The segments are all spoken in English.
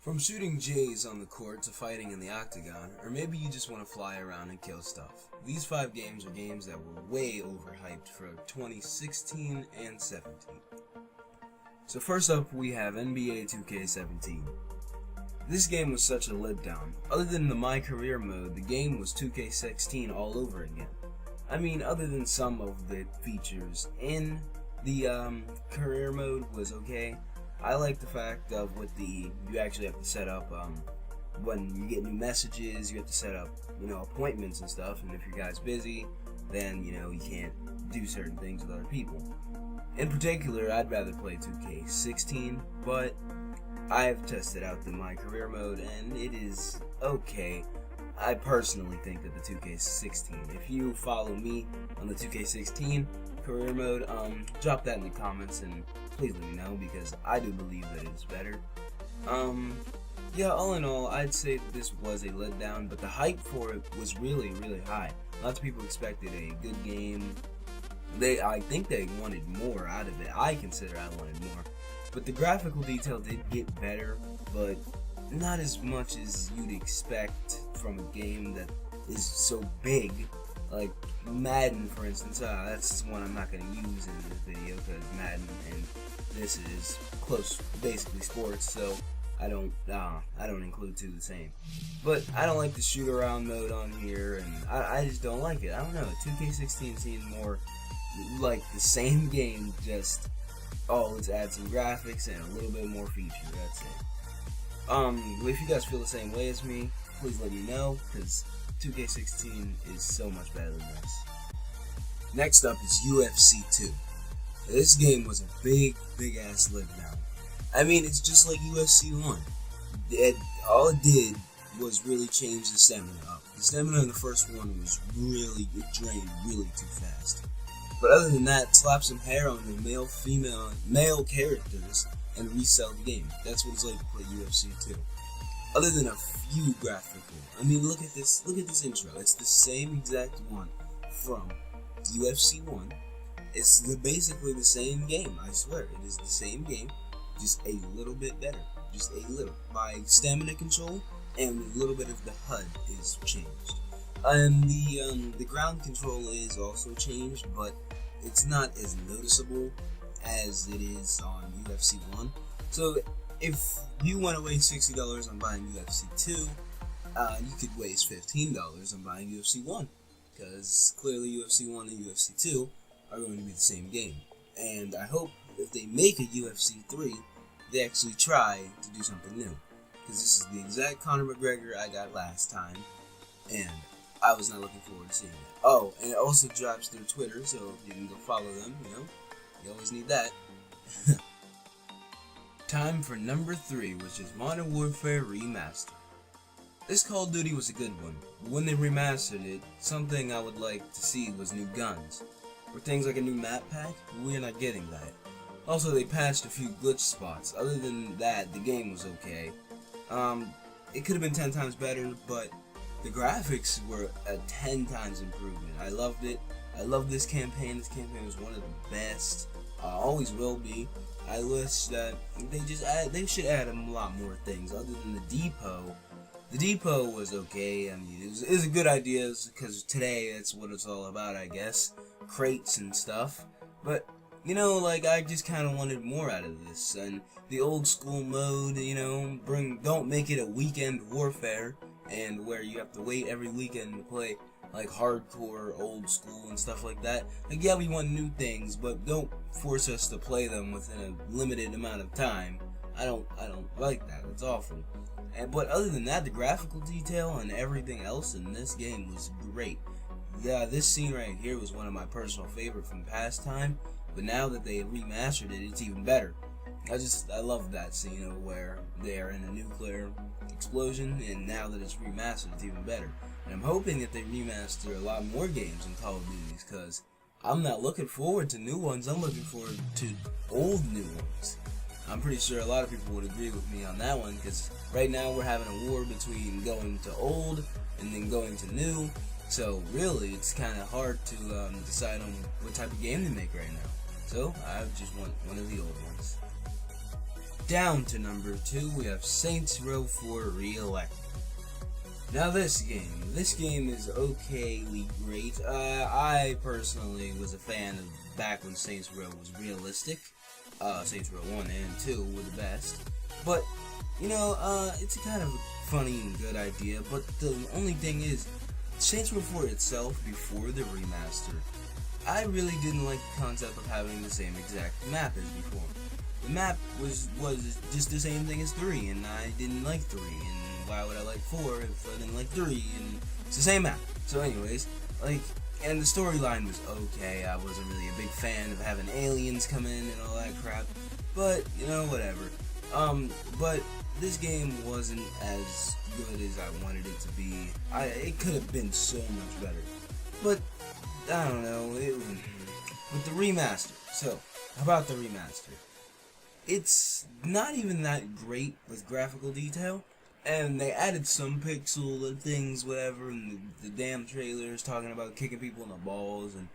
From shooting Jays on the court to fighting in the octagon, or maybe you just want to fly around and kill stuff. These 5 games are games that were way overhyped for 2016 and 17. So first up we have NBA 2K17. This game was such a letdown. Other than the My Career mode, the game was 2K16 all over again. I mean, other than some of the features in the career mode was okay. I like the fact of you actually have to set up, when you get new messages, you have to set up, appointments and stuff, and if your guy's busy, then, you can't do certain things with other people. In particular, I'd rather play 2K16, but I've tested out the My Career mode, and it is okay. I personally think that the 2K16, if you follow me on the 2K16 career mode, drop that in the comments and please let me know, because I do believe that it is better. Yeah, all in all, I'd say that this was a letdown, but the hype for it was really, really high. Lots of people expected a good game. I think they wanted more out of it. I consider I wanted more. But the graphical detail did get better, but not as much as you'd expect from a game that is so big. Like Madden, for instance. That's one I'm not going to use in this video, because Madden and this is close, basically sports, so I don't include two the same. But I don't like the shoot around mode on here, and I just don't like it. I don't know. 2K16 seems more like the same game, just let's add some graphics and a little bit more feature. That's it. If you guys feel the same way as me, please let me know, because 2K16 is so much better than this. Next up is UFC 2. This game was a big ass letdown. I mean, it's just like UFC 1. All it did was really change the stamina up. The stamina in the first one was it drained really too fast. But other than that, slap some hair on the male characters and resell the game. That's what it's like to play UFC 2. Other than a few graphical, I mean, look at this intro. It's the same exact one from UFC 1. It's basically the same game, I swear. It is the same game, just a little bit better. Just a little. My stamina control and a little bit of the HUD is changed. And the ground control is also changed, but it's not as noticeable as it is on UFC 1. So if you want to waste $60 on buying UFC 2, you could waste $15 on buying UFC 1, because clearly UFC 1 and UFC 2 are going to be the same game. And I hope if they make a UFC 3, they actually try to do something new, because this is the exact Conor McGregor I got last time, and I was not looking forward to seeing it. Oh, and it also drops their Twitter, so you can go follow them, you always need that. Time for number 3, which is Modern Warfare Remastered. This Call of Duty was a good one, but when they remastered it, something I would like to see was new guns. Or things like a new map pack, we're not getting that. Also, they patched a few glitch spots. Other than that, the game was okay. It could have been 10 times better, but the graphics were a 10 times improvement. I loved it. I love this campaign. This campaign was one of the best. Always will be. I wish that they should add a lot more things other than the depot. The depot was okay. I mean, it was a good idea, because today that's what it's all about, I guess. Crates and stuff. But I just kind of wanted more out of this. And the old school mode, don't make it a weekend warfare, and where you have to wait every weekend to play like hardcore old school and stuff like that. Like, yeah, we want new things, but don't force us to play them within a limited amount of time. I don't like that. It's awful. But other than that, the graphical detail and everything else in this game was great. Yeah, this scene right here was one of my personal favorite from past time, but now that they remastered it, it's even better. I love that scene where they are in a nuclear explosion, and now that it's remastered, it's even better. And I'm hoping that they remaster a lot more games in Call of Duty, because I'm not looking forward to new ones. I'm looking forward to old new ones. I'm pretty sure a lot of people would agree with me on that one, because right now we're having a war between going to old and then going to new. So really, it's kind of hard to decide on what type of game to make right now. So I just want one of the old ones. down to number 2, we have Saints Row 4 Re-Elected. Now this game is okayly great. I personally was a fan of back when Saints Row was realistic. Saints Row 1 and 2 were the best. But, you know, it's a kind of funny and good idea, but the only thing is, Saints Row 4 itself, before the remaster, I really didn't like the concept of having the same exact map as before. The map was just the same thing as 3, and I didn't like 3, and why would I like 4 if I didn't like 3, and it's the same map. So anyways, like, and the storyline was okay. I wasn't really a big fan of having aliens come in and all that crap, but, you know, whatever. But this game wasn't as good as I wanted it to be. It could have been so much better, but I don't know, with the remaster. So, how about the remaster? It's not even that great with graphical detail, and they added some pixel things, whatever, and the damn trailers talking about kicking people in the balls, and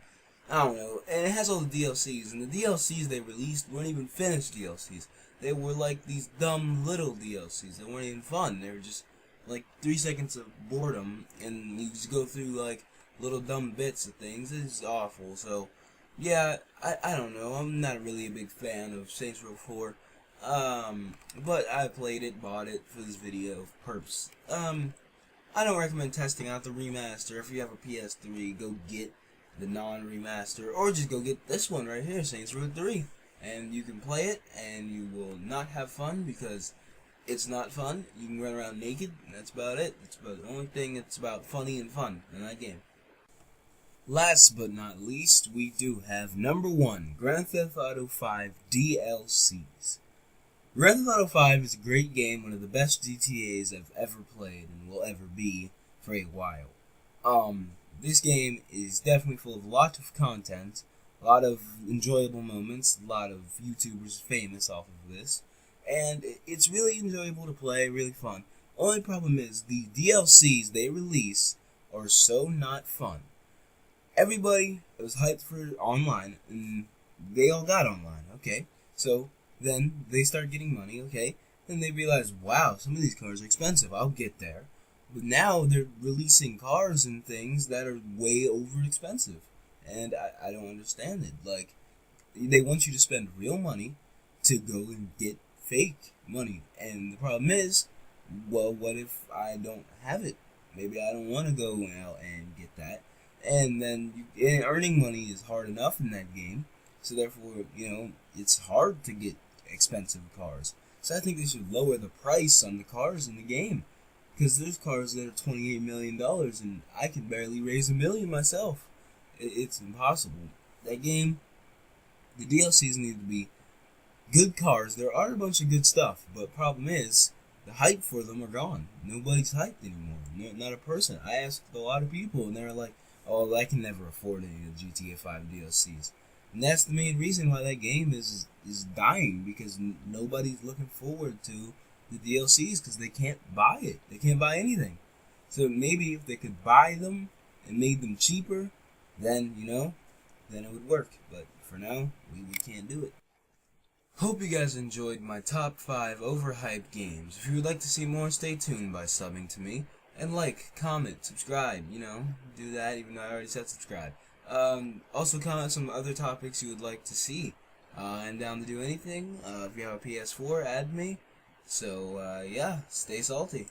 I don't know, and it has all the DLCs, and the DLCs they released weren't even finished DLCs. They were like these dumb little DLCs. They weren't even fun. They were just like 3 seconds of boredom, and you just go through like little dumb bits of things. It's awful. So, yeah, I don't know. I'm not really a big fan of Saints Row 4. But I played it, bought it for this video purpose. I don't recommend testing out the remaster. If you have a PS3, go get the non-remaster, or just go get this one right here, Saints Row 3. And you can play it, and you will not have fun, because it's not fun. You can run around naked, and that's about it. That's about the only thing that's about funny and fun in that game. Last but not least, we do have number 1, Grand Theft Auto 5 DLCs. Grand Theft Auto 5 is a great game, one of the best GTAs I've ever played, and will ever be for a while. This game is definitely full of a lot of content, a lot of enjoyable moments, a lot of YouTubers famous off of this, and it's really enjoyable to play, really fun. Only problem is, the DLCs they release are so not fun. Everybody was hyped for online, and they all got online, okay? So, then they start getting money, okay? Then they realize, wow, some of these cars are expensive, I'll get there. But now they're releasing cars and things that are way over expensive. And I don't understand it. Like, they want you to spend real money to go and get fake money. And the problem is, well, what if I don't have it? Maybe I don't want to go out and get that. And then earning money is hard enough in that game. So therefore, you know, it's hard to get expensive cars. So I think they should lower the price on the cars in the game. Because there's cars that are $28 million and I can barely raise $1 million myself. It's impossible. That game, the DLCs need to be good cars. There are a bunch of good stuff, but problem is, the hype for them are gone. Nobody's hyped anymore. Not a person. I asked a lot of people, and they were like, oh, I can never afford any of the GTA 5 DLCs. And that's the main reason why that game is dying, because nobody's looking forward to the DLCs, because they can't buy it. They can't buy anything. So maybe if they could buy them and made them cheaper, then, you know, then it would work. But for now, we can't do it. Hope you guys enjoyed my top 5 overhyped games. If you would like to see more, stay tuned by subbing to me. And like, comment, subscribe, you know, do that even though I already said subscribe. Also comment some other topics you would like to see. I'm down to do anything. If you have a PS4, add me. So, yeah, stay salty.